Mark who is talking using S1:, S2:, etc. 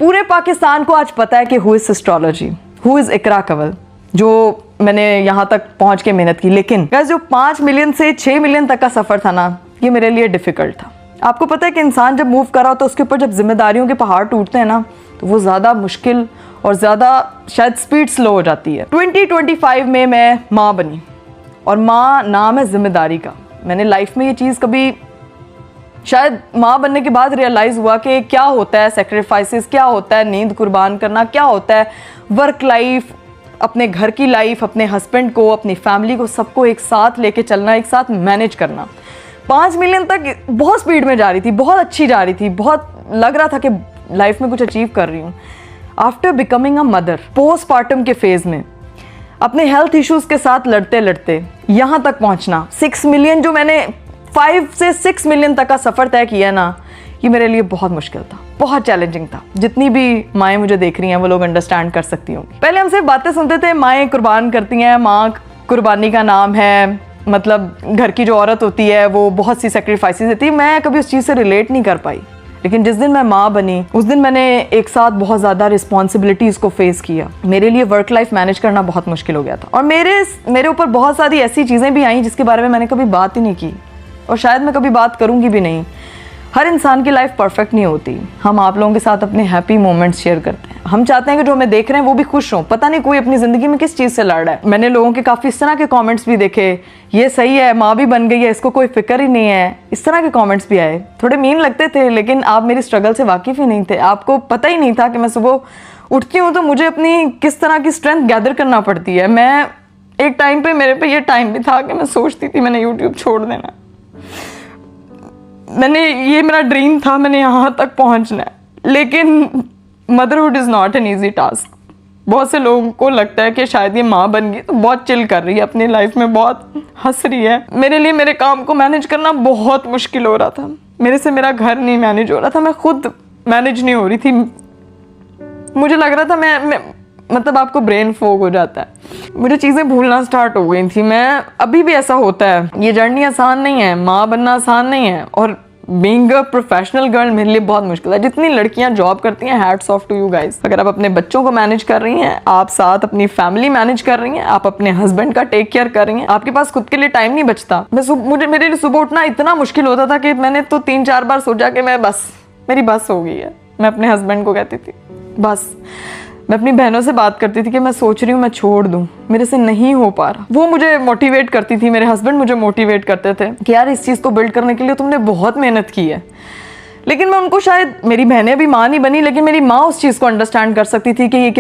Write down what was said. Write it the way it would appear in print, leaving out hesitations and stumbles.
S1: पूरे पाकिस्तान को आज पता है कि who is astrology, who is Iqra Kanwal, जो मैंने यहाँ तक पहुँच के मेहनत की। लेकिन गाइस जो 5 मिलियन से 6 मिलियन तक का सफ़र था ना, ये मेरे लिए डिफ़िकल्ट था। आपको पता है कि इंसान जब मूव कर रहा होता है उसके ऊपर जब जिम्मेदारियों के पहाड़ टूटते हैं ना, तो वो ज़्यादा मुश्किल और ज़्यादा शायद स्पीड स्लो हो जाती है। 2025 में मैं माँ बनी, और माँ नाम है जिम्मेदारी का। मैंने लाइफ में ये चीज़ कभी शायद माँ बनने के बाद रियलाइज़ हुआ कि क्या होता है सेक्रीफाइसेस, क्या होता है नींद कुर्बान करना, क्या होता है वर्क लाइफ, अपने घर की लाइफ, अपने हस्बैंड को, अपनी फैमिली को, सबको एक साथ लेके चलना, एक साथ मैनेज करना। 5 मिलियन तक बहुत स्पीड में जा रही थी, बहुत अच्छी जा रही थी, बहुत लग रहा था कि लाइफ में कुछ अचीव कर रही हूँ। After becoming a mother, postpartum के फेज़ में अपने हेल्थ इश्यूज़ के साथ लड़ते लड़ते यहाँ तक पहुँचना, 6 मिलियन, जो मैंने 5 से 6 मिलियन तक का सफ़र तय किया ना, ये मेरे लिए बहुत मुश्किल था, बहुत चैलेंजिंग था। जितनी भी माएँ मुझे देख रही हैं वो लोग अंडरस्टैंड कर सकती होंगी। पहले हम सिर्फ बातें सुनते थे, माएँ कुर्बान करती हैं, माँ कुर्बानी का नाम है, मतलब घर की जो औरत होती है वो बहुत सी सेक्रीफाइसेस देती है। मैं कभी उस चीज़ से रिलेट नहीं कर पाई। लेकिन जिस दिन मैं माँ बनी उस दिन मैंने एक साथ बहुत ज़्यादा रिस्पॉन्सिबिलिटीज़ को फेस किया। मेरे लिए वर्क लाइफ मैनेज करना बहुत मुश्किल हो गया था, और मेरे ऊपर बहुत सारी ऐसी चीज़ें भी आई जिसके बारे में मैंने कभी बात ही नहीं की, और शायद मैं कभी बात करूँगी भी नहीं। हर इंसान की लाइफ परफेक्ट नहीं होती। हम आप लोगों के साथ अपने हैप्पी मोमेंट्स शेयर करते हैं। हम चाहते हैं कि जो हमें देख रहे हैं वो भी खुश हों। पता नहीं कोई अपनी ज़िंदगी में किस चीज़ से लड़ रहा है। मैंने लोगों के काफ़ी इस तरह के कमेंट्स भी देखे, ये सही है, माँ भी बन गई है, इसको कोई फिक्र ही नहीं है, इस तरह के कमेंट्स भी आए। थोड़े मीन लगते थे, लेकिन आप मेरी स्ट्रगल से वाकिफ़ ही नहीं थे। आपको पता ही नहीं था कि मैं सुबह उठती हूँ तो मुझे अपनी किस तरह की स्ट्रेंथ गैदर करना पड़ती है। मैं एक टाइम पर, मेरे पे ये टाइम भी था कि मैं सोचती थी मैंने यूट्यूब छोड़ देना, ये मेरा ड्रीम था, मैंने यहाँ तक पहुँचना है। लेकिन motherhood is not an easy task. बहुत से लोगों को लगता है कि शायद ये माँ बन गई तो बहुत चिल कर रही है अपनी लाइफ में, बहुत हंस रही है। मेरे लिए मेरे काम को मैनेज करना बहुत मुश्किल हो रहा था। मेरे से मेरा घर नहीं मैनेज हो रहा था, मैं खुद मैनेज नहीं हो रही थी। मुझे लग रहा था मैं मतलब आपको ब्रेन फॉग हो जाता है, मुझे चीज़ें भूलना स्टार्ट हो गई थी। मैं अभी भी ऐसा होता है। ये जर्नी आसान नहीं है, माँ बनना आसान नहीं है, और बीइंग अ प्रोफेशनल गर्ल मेरे लिए बहुत मुश्किल है। जितनी लड़कियां जॉब करती हैं, hats off to you guys. अगर आप अपने बच्चों को मैनेज कर रही हैं, आप साथ अपनी फैमिली मैनेज कर रही हैं, आप अपने हस्बैंड का टेक केयर कर रही हैं, आपके पास खुद के लिए टाइम नहीं बचता। मेरे लिए सुबह उठना इतना मुश्किल होता था कि मैंने तो 3-4 बार सोचा कि मेरी बस हो गई है। मैं अपने हस्बैंड को कहती थी बस। मैं अपनी बहनों से बात करती थी कि मैं सोच रही हूँ मैं छोड़ दूँ, मेरे से नहीं हो पा रहा। वो मुझे मोटिवेट करती थी, मेरे हस्बैंड मुझे मोटिवेट करते थे कि यार इस चीज़ को बिल्ड करने के लिए तुमने बहुत मेहनत की है। लेकिन मैं उनको, शायद मेरी बहनें भी माँ नहीं बनी, लेकिन मेरी माँ उस चीज़ को अंडरस्टैंड कर सकती थी कि ये